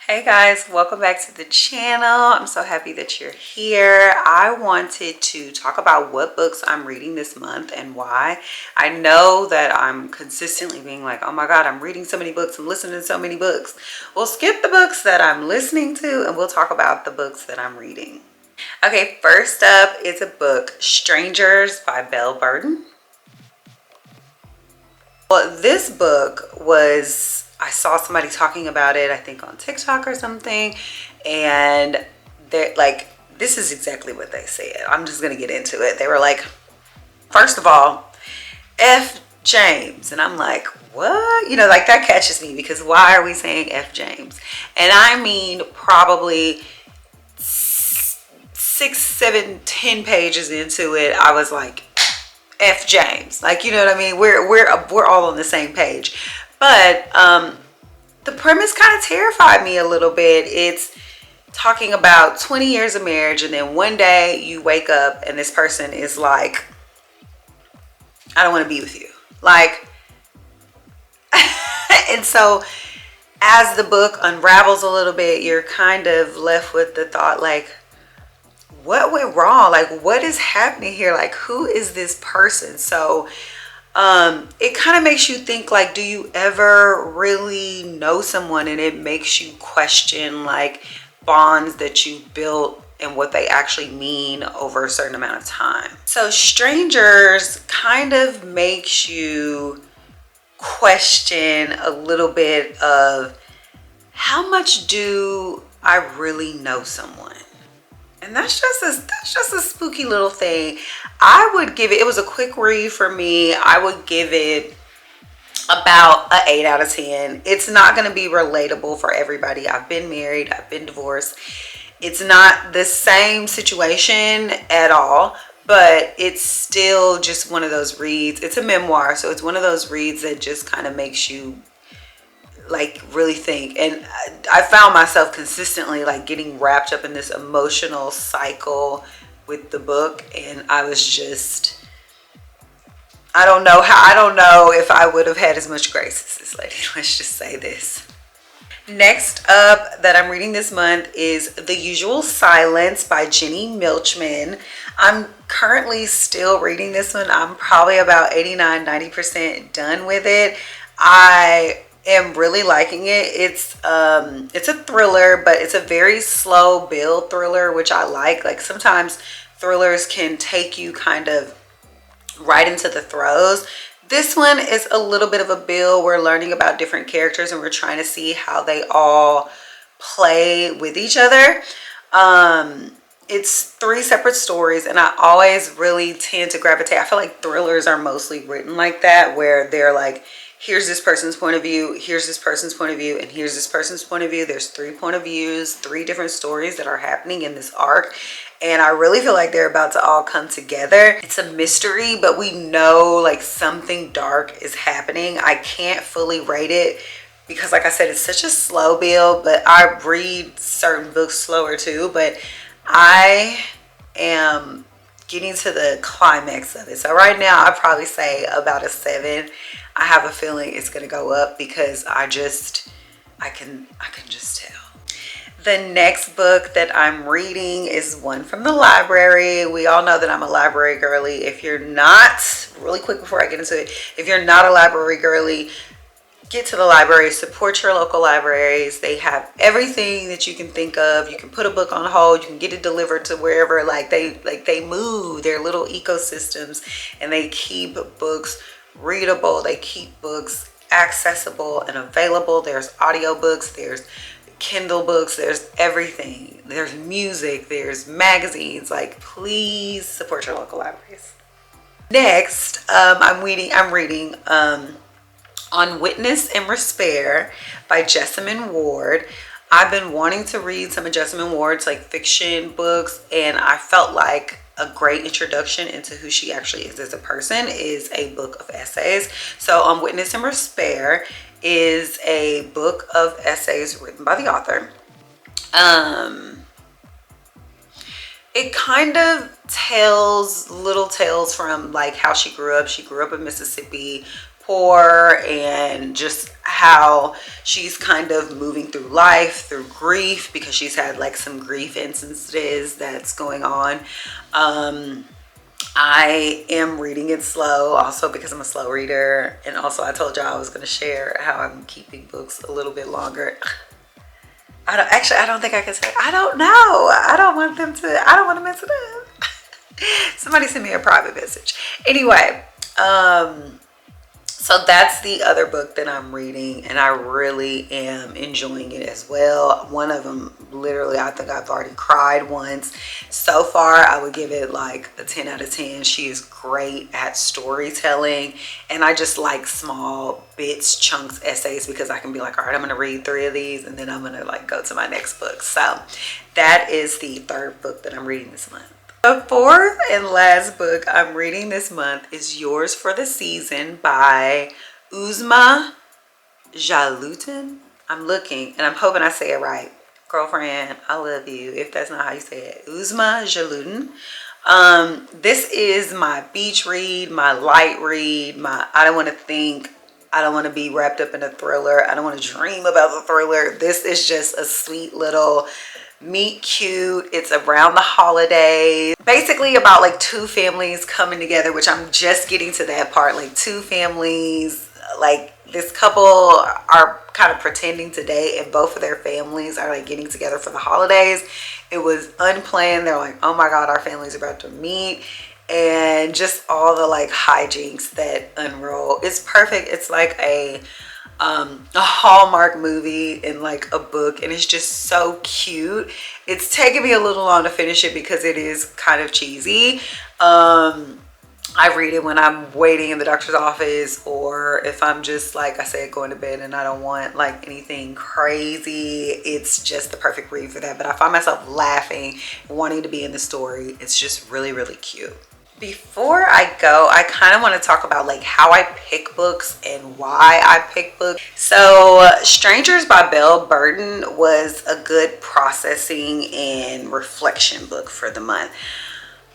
Hey guys, welcome back to the channel. I'm so happy that you're here. I wanted to talk about what books I'm reading this month and why. I know that I'm consistently being like, oh my God, I'm reading so many books, I'm listening to so many books. We'll skip the books that I'm listening to and we'll talk about the books that I'm reading. Okay, first up is a book, Strangers by Belle Burden. Well, this book was, I saw somebody talking about it, I think on TikTok or something, and they're like, this is exactly what they said. I'm just gonna get into it. They were like, first of all, F James. And I'm like, what? You know, like that catches me because why are we saying F James? And I mean, probably 6, 7, 10 pages into it, I was like, F James, like, you know what I mean? We're all on the same page. But the premise kind of terrified me a little bit. It's talking about 20 years of marriage, and then one day you wake up and this person is like, I don't want to be with you. Like, and so as the book unravels a little bit, you're kind of left with the thought like, what went wrong? Like, what is happening here? Like, who is this person? So it kind of makes you think like, do you ever really know someone? And it makes you question like bonds that you built and what they actually mean over a certain amount of time. So Strangers kind of makes you question a little bit of, how much do I really know someone? And that's just a spooky little thing. I would give it, it was a quick read for me. I would give it about an 8 out of 10. It's not going to be relatable for everybody. I've been married, I've been divorced. It's not the same situation at all, but it's still just one of those reads. It's a memoir, so it's one of those reads that just kind of makes you like really think. And I found myself consistently like getting wrapped up in this emotional cycle with the book, and I was just, I don't know if I would have had as much grace as this lady. Let's just say this. Next up that I'm reading this month is The Usual Silence by Jenny Milchman. I'm currently still reading this one. I'm probably about 89-90% done with it. I am really liking it. It's a thriller, but it's a very slow build thriller, which I like. Like sometimes thrillers can take you kind of right into the throes. This one is a little bit of a build. We're learning about different characters and we're trying to see how they all play with each other. It's 3 separate stories, and I always really tend to gravitate. I feel like thrillers are mostly written like that, where they're like, here's this person's point of view, here's this person's point of view, and here's this person's point of view. There's 3 point of views, 3 different stories that are happening in this arc. And I really feel like they're about to all come together. It's a mystery, but we know like something dark is happening. I can't fully rate it because like I said, it's such a slow build, but I read certain books slower too. But I am getting to the climax of it. So right now I'd probably say about a 7. I have a feeling it's gonna go up because I can just tell. The next book that I'm reading is one from the library. We all know that I'm a library girly. If you're not, really quick before I get into it, if you're not a library girly, get to the library, support your local libraries. They have everything that you can think of. You can put a book on hold, you can get it delivered to wherever. Like they move their little ecosystems, and they keep books readable. They keep books accessible and available. There's audiobooks, there's Kindle books, there's everything. There's music, there's magazines. Like, please support your local libraries. Next, I'm reading On Witness and Despair by Jessamine Ward. I've been wanting to read some of Jessamine Ward's like fiction books, and I felt like a great introduction into who she actually is as a person is a book of essays. So On Witness and Despair is a book of essays written by the author. It kind of tells little tales from like how she grew up. She grew up in Mississippi, poor, and just how she's kind of moving through life through grief, because she's had like some grief instances that's going on. I am reading it slow, also because I'm a slow reader, and also I told y'all I was going to share how I'm keeping books a little bit longer. I don't think I can say, I don't know. I don't want to mess it up. Somebody send me a private message. Anyway, so that's the other book that I'm reading, and I really am enjoying it as well. One of them, literally, I think I've already cried once. So far, I would give it like a 10 out of 10. She is great at storytelling, and I just like small bits, chunks, essays, because I can be like, all right, I'm going to read 3 of these, and then I'm going to like go to my next book. So that is the third book that I'm reading this month. The fourth and last book I'm reading this month is Yours for the Season by Uzma Jalutin. I'm looking and I'm hoping I say it right. Girlfriend, I love you if that's not how you say it. Uzma Jalutin. This is my beach read, my light read, I don't want to think, I don't want to be wrapped up in a thriller, I don't want to dream about the thriller. This is just a sweet little meet cute. It's around the holidays, basically about like 2 families coming together, which I'm just getting to that part. Like 2 families, like this couple are kind of pretending to date, and both of their families are like getting together for the holidays. It was unplanned. They're like, oh my god, our family's about to meet, and just all the like hijinks that unroll. It's perfect. It's like a Hallmark movie in like a book, and it's just so cute. It's taken me a little long to finish it because it is kind of cheesy. I read it when I'm waiting in the doctor's office, or if I'm just, like I said, going to bed and I don't want like anything crazy. It's just the perfect read for that. But I find myself laughing, wanting to be in the story. It's just really, really cute. Before I go, I kind of want to talk about like how I pick books and why I pick books. So Strangers by Belle Burton was a good processing and reflection book for the month.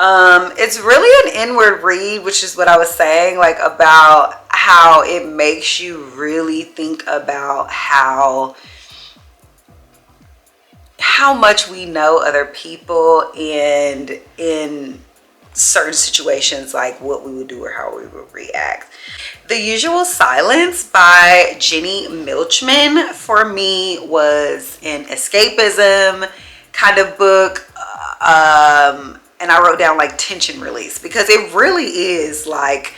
It's really an inward read, which is what I was saying, like about how it makes you really think about how much we know other people, and in certain situations, like what we would do or how we would react. The Usual Silence by Jenny Milchman for me was an escapism kind of book, and I wrote down like tension release, because it really is like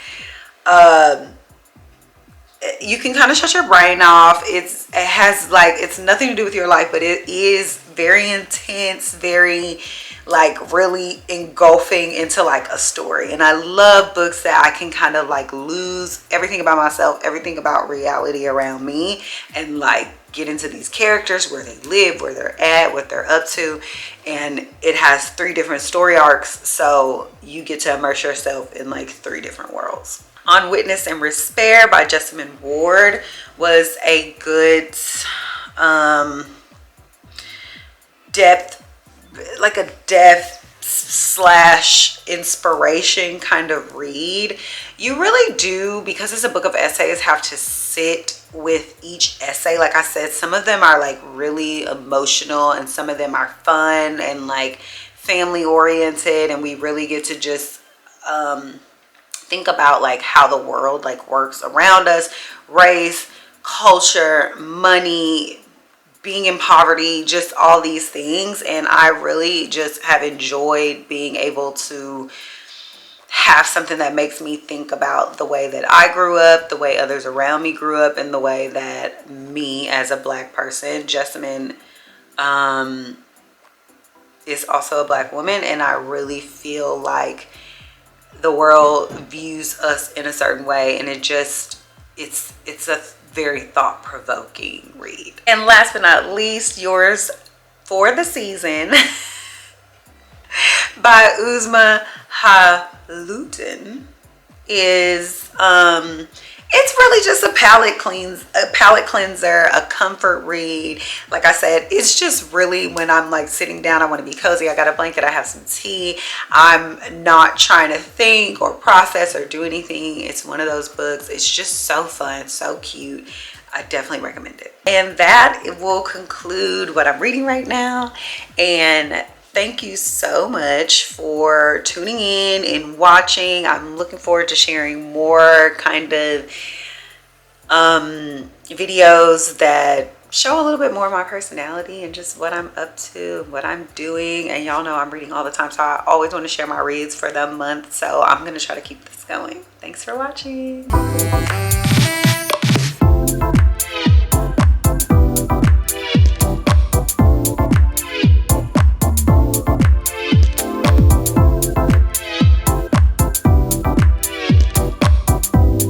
you can kind of shut your brain off. It has like, it's nothing to do with your life, but it is very intense, very like really engulfing into like a story. And I love books that I can kind of like lose everything about myself, everything about reality around me, and like get into these characters, where they live, where they're at, what they're up to. And it has 3 different story arcs, so you get to immerse yourself in like 3 different worlds. On Witness and Despair by Jessamine Ward was a good depth / inspiration kind of read. You really do, because it's a book of essays, have to sit with each essay. Like I said, some of them are like really emotional, and some of them are fun and like family oriented, and we really get to just think about like how the world like works around us, race, culture, money, being in poverty, just all these things. And I really just have enjoyed being able to have something that makes me think about the way that I grew up, the way others around me grew up, and the way that me as a Black person, Jessamine is also a Black woman, and I really feel like the world views us in a certain way, and it's a very thought-provoking read. And last but not least, Yours for the Season by Uzma Jalutin is It's really just a palate cleanser, a comfort read. Like I said, it's just really when I'm like sitting down, I want to be cozy. I got a blanket, I have some tea. I'm not trying to think or process or do anything. It's one of those books. It's just so fun, so cute. I definitely recommend it. And that will conclude what I'm reading right now. And thank you so much for tuning in and watching. I'm looking forward to sharing more kind of videos that show a little bit more of my personality and just what I'm up to, what I'm doing. And y'all know I'm reading all the time, so I always want to share my reads for the month. So I'm going to try to keep this going. Thanks for watching.